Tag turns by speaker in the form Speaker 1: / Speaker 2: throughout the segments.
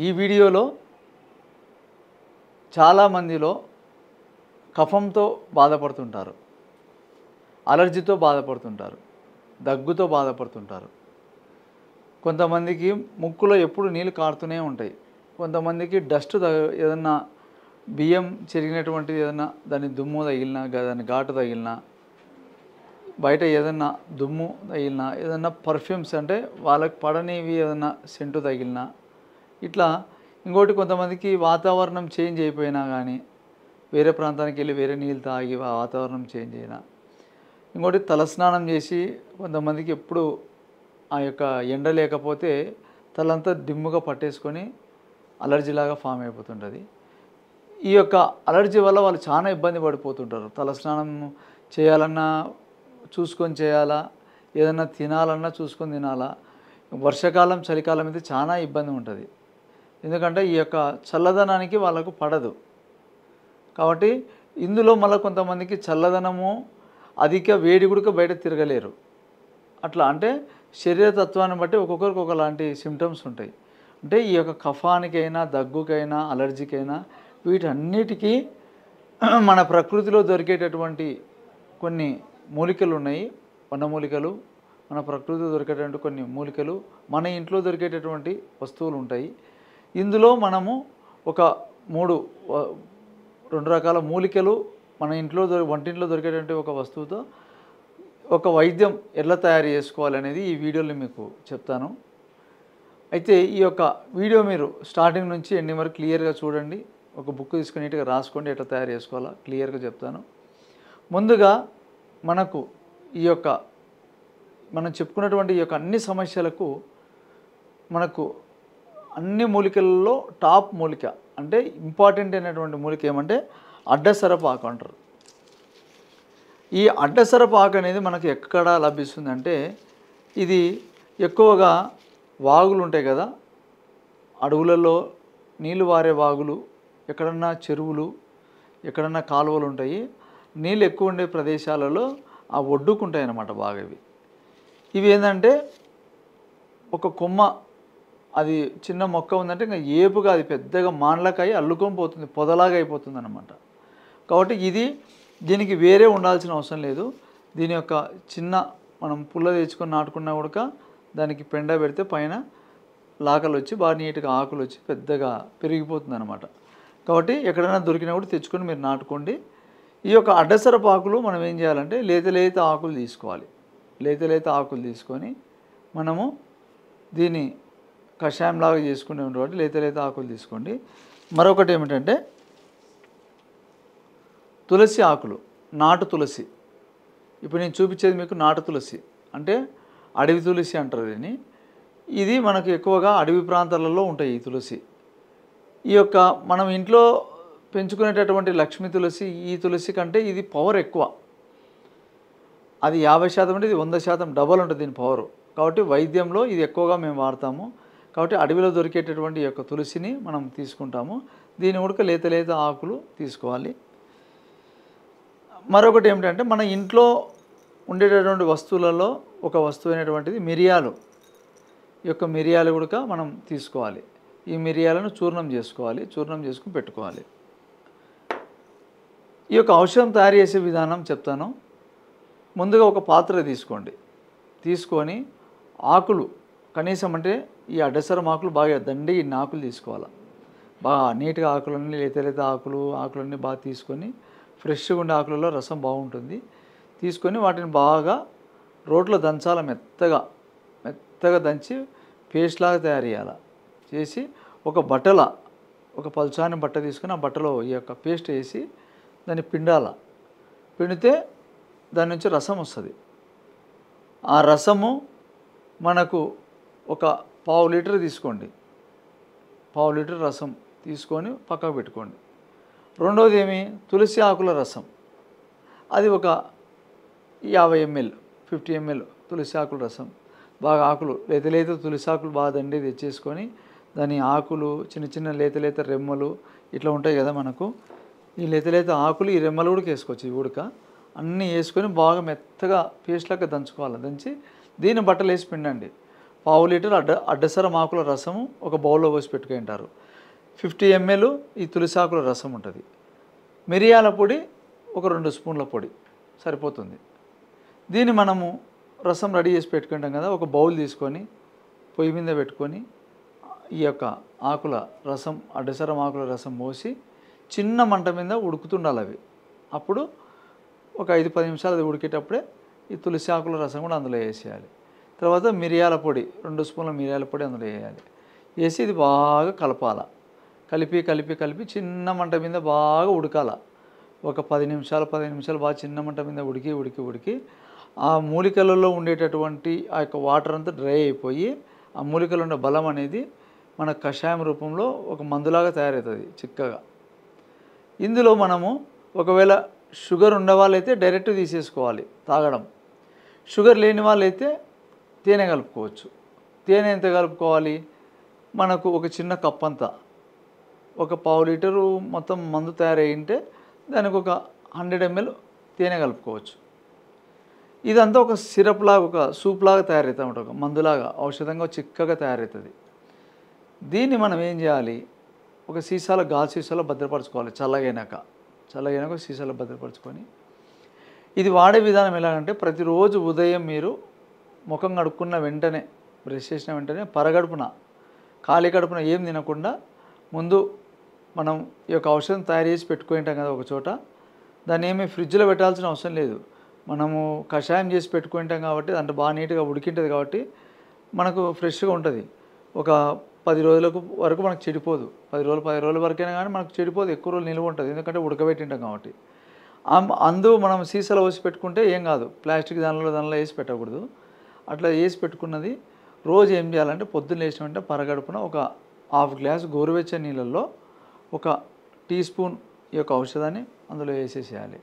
Speaker 1: ఈ వీడియోలో చాలామందిలో కఫంతో బాధపడుతుంటారు, అలర్జీతో బాధపడుతుంటారు, దగ్గుతో బాధపడుతుంటారు. కొంతమందికి ముక్కులో ఎప్పుడు నీళ్ళు కారుతూనే ఉంటాయి. కొంతమందికి డస్ట్ ఏదన్నా బియ్యం చెరిగినటువంటిది ఏదన్నా దాని దుమ్ము తగిలినా, దాని ఘాటు తగిలినా, బయట ఏదన్నా దుమ్ము తగిలినా, ఏదన్నా పర్ఫ్యూమ్స్ అంటే వాళ్ళకి పడనివి ఏదన్నా సెంటు తగిలినా, ఇట్లా ఇంకోటి కొంతమందికి వాతావరణం చేంజ్ అయిపోయినా కానీ వేరే ప్రాంతానికి వెళ్ళి వేరే నీళ్ళు తాగి వాతావరణం చేంజ్ అయినా, ఇంకోటి తలస్నానం చేసి కొంతమందికి ఎప్పుడు ఆ యొక్క ఎండ లేకపోతే తలంతా దిమ్ముగా పట్టేసుకొని అలర్జీలాగా ఫామ్ అయిపోతుంటుంది. ఈ యొక్క అలర్జీ వల్ల వాళ్ళు చాలా ఇబ్బంది పడిపోతుంటారు. తలస్నానం చేయాలన్నా చూసుకొని చేయాలా, ఏదన్నా తినాలన్నా చూసుకొని తినాలా. వర్షాకాలం చలికాలం అయితే చాలా ఇబ్బంది ఉంటుంది. ఎందుకంటే ఈ యొక్క చల్లదనానికి వాళ్ళకు పడదు. కాబట్టి ఇందులో మళ్ళీ కొంతమందికి చల్లదనము అధిక వేడి కూడా బయట తిరగలేరు. అట్లా అంటే శరీరతత్వాన్ని బట్టి ఒక్కొక్కరికి ఒకలాంటి సిమ్టమ్స్ ఉంటాయి. అంటే ఈ యొక్క కఫానికైనా, దగ్గుకైనా, అలర్జీకైనా వీటన్నిటికీ మన ప్రకృతిలో దొరికేటటువంటి కొన్ని మూలికలు ఉన్నాయి. వనమూలికలు, మన ప్రకృతిలో దొరికేటటువంటి కొన్ని మూలికలు, మన ఇంట్లో దొరికేటటువంటి వస్తువులు ఉంటాయి. ఇందులో మనము ఒక రెండు రకాల మూలికలు మన ఇంట్లో వంటింట్లో దొరికేటువంటి ఒక వస్తువుతో ఒక వైద్యం ఎలా తయారు చేసుకోవాలనేది ఈ వీడియోలో మీకు చెప్తాను. అయితే ఈ యొక్క వీడియో మీరు స్టార్టింగ్ నుంచి ఎండింగ్ వరకు క్లియర్గా చూడండి. ఒక బుక్ తీసుకుని నీట్గా రాసుకోండి, ఎట్లా తయారు చేసుకోవాలో క్లియర్గా చెప్తాను. ముందుగా మనకు ఈ యొక్క మనం చెప్పుకున్నటువంటి ఈ యొక్క అన్ని సమస్యలకు మనకు అన్ని మూలికలలో టాప్ మూలిక అంటే ఇంపార్టెంట్ అయినటువంటి మూలిక ఏమంటే అడ్డసరపు ఆకు అంటారు. ఈ అడ్డసరపు ఆకు అనేది మనకు ఎక్కడ లభిస్తుందంటే, ఇది ఎక్కువగా వాగులు ఉంటాయి కదా, అడవులలో నీళ్ళు వారే వాగులు, ఎక్కడన్నా చెరువులు, ఎక్కడన్నా కాలువలు ఉంటాయి, నీళ్ళు ఎక్కువ ఉండే ప్రదేశాలలో ఆ ఒడ్డుకుంటాయి అన్నమాట బాగా. ఇవి ఏంటంటే ఒక కొమ్మ, అది చిన్న మొక్క ఉందంటే ఇంకా ఏపుగా అది పెద్దగా మాన్లకాయ అల్లుకొని పోతుంది, పొదలాగా అయిపోతుంది అన్నమాట. కాబట్టి దీనికి వేరే ఉండాల్సిన అవసరం లేదు. దీని యొక్క చిన్న మనం పుల్ల తెచ్చుకొని నాటుకున్నా కూడా దానికి పెండ పెడితే పైన లాకలు వచ్చి బాగా నీట్గా ఆకులు వచ్చి పెద్దగా పెరిగిపోతుంది అన్నమాట. కాబట్టి ఎక్కడైనా దొరికినా కూడా తెచ్చుకొని మీరు నాటుకోండి. ఈ యొక్క అడ్డసరపు ఆకులు మనం ఏం చేయాలంటే లేత ఆకులు తీసుకోవాలి. లేత ఆకులు తీసుకొని మనము దీన్ని కషాయంలాగా చేసుకునే ఉండేవాటి లేత ఆకులు తీసుకోండి. మరొకటి ఏమిటంటే తులసి ఆకులు, నాటు తులసి. ఇప్పుడు నేను చూపించేది మీకు నాటు తులసి అంటే అడవి తులసి అంటారు దీన్ని. ఇది మనకు ఎక్కువగా అడవి ప్రాంతాలలో ఉంటాయి ఈ తులసి. ఈ యొక్క మనం ఇంట్లో పెంచుకునేటటువంటి లక్ష్మీ తులసి, ఈ తులసి కంటే ఇది పవర్ ఎక్కువ. అది 50% అంటే ఇది 100% డబల్ ఉంటుంది దీని పవరు. కాబట్టి వైద్యంలో ఇది ఎక్కువగా మేము వాడతాము. కాబట్టి అడవిలో దొరికేటటువంటి ఈ యొక్క తులసిని మనం తీసుకుంటాము. దీని ఉడక లేత ఆకులు తీసుకోవాలి. మరొకటి ఏమిటంటే మన ఇంట్లో ఉండేటటువంటి వస్తువులలో ఒక వస్తువు అయినటువంటిది మిరియాలు. ఈ యొక్క మిరియాలు కూడా మనం తీసుకోవాలి. ఈ మిరియాలను చూర్ణం చేసుకోవాలి, చూర్ణం చేసుకుని పెట్టుకోవాలి. ఈ యొక్క ఔషధం తయారు చేసే విధానం చెప్తాను. ముందుగా ఒక పాత్ర తీసుకోండి. తీసుకొని ఆకులు కనీసం అంటే ఈ అడ్డసరం ఆకులు బాగా దండి ఇన్ని ఆకులు తీసుకోవాలి. బాగా నీట్గా ఆకులన్నీ లేత ఆకులన్నీ బాగా తీసుకొని ఫ్రెష్గా ఉండే ఆకులలో రసం బాగుంటుంది. తీసుకొని వాటిని బాగా రోట్లో దంచాల, మెత్తగా దంచి పేస్ట్ లాగా తయారు చేయాలి. చేసి ఒక పల్చాని బట్ట తీసుకొని ఆ బట్టలో ఈ యొక్క పేస్ట్ వేసి దాన్ని పిండితే దాని నుంచి రసం వస్తుంది. ఆ రసము మనకు ఒక 1/2 లీటర్ తీసుకోండి. 1/2 లీటర్ రసం తీసుకొని పక్కకు పెట్టుకోండి. రెండోది తులసి ఆకుల రసం. అది ఒక 50 ml 50 ml తులసి ఆకుల రసం. బాగా ఆకులు లేత తులసి ఆకులు బాగా దండి తెచ్చేసుకొని దాని ఆకులు చిన్న లేత రెమ్మలు ఇట్లా ఉంటాయి కదా మనకు. ఈ లేత ఆకులు ఈ రెమ్మలు కూడా వేసుకోవచ్చు. ఈ ఉడక అన్నీ వేసుకొని బాగా మెత్తగా పేస్ట్ లాగా దంచుకోవాలి. దంచి దీన్ని బట్టలు వేసి పిండండి. పావు లీటర్ అడ్డసరం ఆకుల రసము ఒక బౌల్లో పోసి పెట్టుకుంటారు. 50 ml ఈ తులసి ఆకుల రసం ఉంటుంది. మిరియాల పొడి ఒక 2 స్పూన్ల పొడి సరిపోతుంది. దీన్ని మనము రసం రెడీ చేసి పెట్టుకుంటాం కదా, ఒక బౌల్ తీసుకొని పొయ్యి మీద పెట్టుకొని ఈ యొక్క ఆకుల రసం అడ్డసరం ఆకుల రసం పోసి చిన్న మంట మీద ఉడుకుతుండాలి అవి. అప్పుడు ఒక 5-10 నిమిషాలు అది ఉడికేటప్పుడే ఈ తులసి ఆకుల రసం కూడా అందులో వేసేయాలి. తర్వాత మిరియాల పొడి 2 స్పూన్ల మిరియాల పొడి అందులో వేయాలి. వేసి ఇది బాగా కలపాల. కలిపి చిన్న మంట మీద బాగా ఉడకాల. ఒక 10 నిమిషాలు బాగా చిన్న మంట మీద ఉడికి ఆ మూలికలలో ఉండేటటువంటి ఆ యొక్క వాటర్ అంతా డ్రై అయిపోయి ఆ మూలికలో ఉండే బలం అనేది మన కషాయం రూపంలో ఒక మందులాగా తయారవుతుంది చిక్కగా. ఇందులో మనము ఒకవేళ షుగర్ ఉండేవాళ్ళైతే డైరెక్ట్ తీసేసుకోవాలి తాగడం. షుగర్ లేని వాళ్ళైతే తేనె కలుపుకోవచ్చు. తేనె ఎంత కలుపుకోవాలి? మనకు ఒక చిన్న కప్ అంతా, ఒక పావు లీటరు మొత్తం మందు తయారయ్యింటే దానికి ఒక 100 ml తేనె కలుపుకోవచ్చు. ఇదంతా ఒక సిరప్ లాగా, ఒక సూప్ లాగా తయారవుతుంది అన్నమాట. ఒక మందులాగా ఔషధంగా చిక్కగా తయారవుతుంది. దీన్ని మనం ఏం చేయాలి? ఒక సీసాలో, గాజు సీసాలో భద్రపరచుకోవాలి. చల్లగైనాక సీసాలో భద్రపరచుకొని, ఇది వాడే విధానం ఎలాగంటే ప్రతిరోజు ఉదయం మీరు ముఖం కడుక్కున్న వెంటనే, బ్రష్ చేసిన వెంటనే పరగడుపున, ఖాళీ కడుపున ఏం తినకుండా ముందు మనం ఈ యొక్క ఔషధం తయారు చేసి పెట్టుకుంటాం కదా ఒక చోట, దాన్ని ఏమీ ఫ్రిడ్జ్లో పెట్టాల్సిన అవసరం లేదు. మనము కషాయం చేసి పెట్టుకుంటాం కాబట్టి అంటే బాగా నీట్గా ఉడికింటుంది కాబట్టి మనకు ఫ్రెష్గా ఉంటుంది. ఒక 10 రోజుల వరకు మనకు చెడిపోదు. 10 రోజుల వరకైనా కానీ మనకు చెడిపోదు, ఎక్కువ రోజులు నిల్వ ఉంటుంది. ఎందుకంటే ఉడకబెట్టింటాం కాబట్టి. మనం సీసాలో వేసి పెట్టుకుంటే ఏం కాదు. ప్లాస్టిక్ దానిలో వేసి పెట్టకూడదు. అట్లా వేసి పెట్టుకున్నది రోజు ఏం చేయాలంటే పొద్దున్న లేచిన వెంటనే పరగడుపున ఒక ½ గ్లాస్ గోరువెచ్చని నీళ్ళల్లో ఒక టీ స్పూన్ ఈ యొక్క ఔషధాన్ని అందులో వేసేసేయాలి.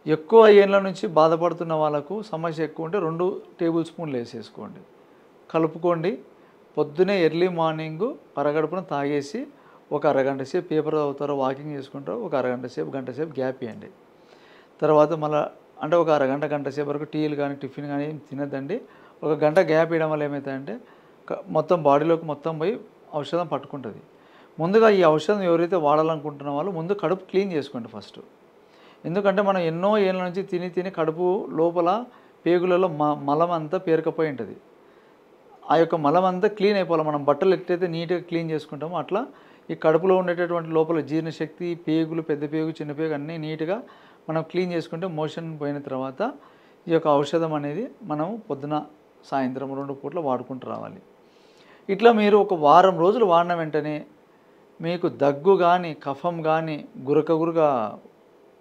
Speaker 1: ఎక్కువ ఏళ్ళ నుంచి బాధపడుతున్న వాళ్ళకు సమస్య ఎక్కువ ఉంటే 2 టేబుల్ స్పూన్లు వేసేసుకోండి, కలుపుకోండి. పొద్దునే ఎర్లీ మార్నింగ్ పరగడుపున తాగేసి ఒక అరగంట సేపు పేపర్ చదువుతారో, వాకింగ్ చేసుకుంటారో, ఒక గంట సేపు గ్యాప్ ఇవ్వండి. తర్వాత మళ్ళీ అంటే ఒక గంట సేపు వరకు టీలు కానీ టిఫిన్ కానీ ఏం తినద్దండి. ఒక గంట గ్యాప్ ఇవ్వడం వల్ల ఏమవుతుందంటే మొత్తం బాడీలోకి మొత్తం పోయి ఔషధం పట్టుకుంటుంది. ముందుగా ఈ ఔషధం ఎవరైతే వాడాలనుకుంటున్న వాళ్ళు ముందు కడుపు క్లీన్ చేసుకోండి ఫస్ట్. ఎందుకంటే మనం ఎన్నో ఏళ్ళ నుంచి తిని కడుపు లోపల పేగులలో మలం అంతా పేరుకపోయి ఉంటుంది. ఆ యొక్క మలం అంతా క్లీన్ అయిపోవాలి. మనం బట్టలు ఎట్లయితే నీట్గా క్లీన్ చేసుకుంటామో అట్లా ఈ కడుపులో ఉండేటటువంటి లోపల జీర్ణశక్తి, పేగులు, పెద్ద పేగు, చిన్న పేగు అన్నీ నీట్గా మనం క్లీన్ చేసుకుంటే మోషన్ పోయిన తర్వాత ఈ యొక్క ఔషధం అనేది మనం పొద్దున, సాయంత్రం 2 పూట్ల వాడుకుంటూ రావాలి. ఇట్లా మీరు ఒక వారం రోజులు వాడిన వెంటనే మీకు దగ్గు కానీ, కఫం కానీ గురక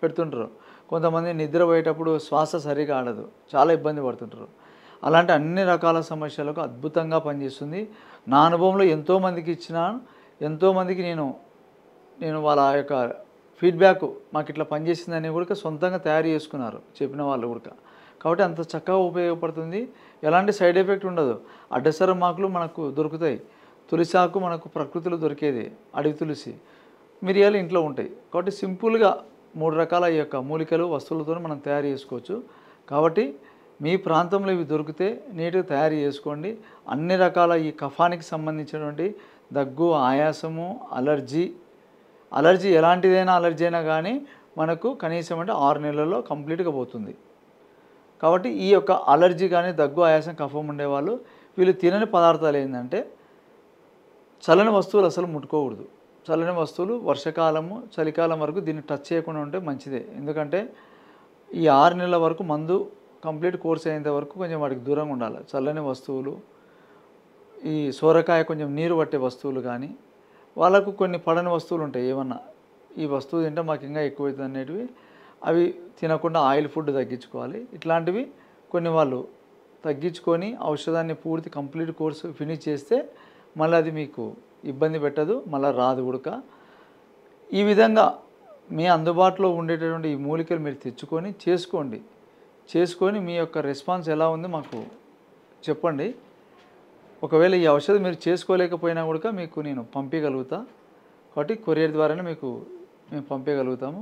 Speaker 1: పెడుతుంటారు. కొంతమంది నిద్రపోయేటప్పుడు శ్వాస సరిగా ఆడదు, చాలా ఇబ్బంది పడుతుంటారు. అలాంటి అన్ని రకాల సమస్యలకు అద్భుతంగా పనిచేస్తుంది. నా అనుభవంలో ఎంతోమందికి ఎంతోమందికి నేను వాళ్ళ యొక్క ఫీడ్బ్యాక్ మాకు ఇట్లా పనిచేసిందని కూడా సొంతంగా తయారు చేసుకున్నారు చెప్పిన వాళ్ళు కూడా. కాబట్టి అంత చక్కగా ఉపయోగపడుతుంది. ఎలాంటి సైడ్ ఎఫెక్ట్ ఉండదు. అడ్డసరం ఆకులు మనకు దొరుకుతాయి. తులసి ఆకు మనకు ప్రకృతిలో దొరికేది, అడవి తులసి. మిరియాలు ఇంట్లో ఉంటాయి. కాబట్టి సింపుల్గా 3 రకాల ఈ యొక్క మూలికలు వస్తువులతో మనం తయారు చేసుకోవచ్చు. కాబట్టి మీ ప్రాంతంలో ఇవి దొరికితే నీట్గా తయారు చేసుకోండి. అన్ని రకాల ఈ కఫానికి సంబంధించినటువంటి దగ్గు, ఆయాసము, అలర్జీ ఎలాంటిదైనా అలర్జీ అయినా కానీ మనకు కనీసం అంటే 6 నెలల్లో కంప్లీట్గా పోతుంది. కాబట్టి ఈ యొక్క అలర్జీ కానీ, దగ్గు, ఆయాసం, కఫం ఉండేవాళ్ళు వీళ్ళు తినని పదార్థాలు ఏంటంటే చల్లని వస్తువులు అసలు ముట్టుకోకూడదు. చల్లని వస్తువులు వర్షాకాలము, చలికాలం వరకు దీన్ని టచ్ చేయకుండా ఉంటే మంచిదే. ఎందుకంటే ఈ 6 నెలల వరకు మందు కంప్లీట్ కోర్స్ అయ్యేంత వరకు కొంచెం వాటికి దూరంగా ఉండాలి. చల్లని వస్తువులు, ఈ సోరకాయ కొంచెం నీరు పట్టే వస్తువులు కానీ, వాళ్ళకు కొన్ని పడని వస్తువులు ఉంటాయి. ఏమన్నా ఈ వస్తువు తింటే మాకు ఇంకా ఎక్కువవుతుంది అనేటివి అవి తినకుండా ఆయిల్ ఫుడ్ తగ్గించుకోవాలి. ఇట్లాంటివి కొన్ని వాళ్ళు తగ్గించుకొని ఔషధాన్ని పూర్తి కంప్లీట్ కోర్సు ఫినిష్ చేస్తే మళ్ళీ అది మీకు ఇబ్బంది పెట్టదు, మళ్ళీ రాదు కూడా. ఈ విధంగా మీ అందుబాటులో ఉండేటటువంటి ఈ మూలికలు మీరు తెచ్చుకొని చేసుకొని మీ యొక్క రెస్పాన్స్ ఎలా ఉంది మాకు చెప్పండి. ఒకవేళ ఈ ఔషధం మీరు చేసుకోలేకపోయినా కూడా మీకు నేను పంపించగలుగుతా. కాబట్టి కొరియర్ ద్వారానే మేము పంపించగలుగుతాము.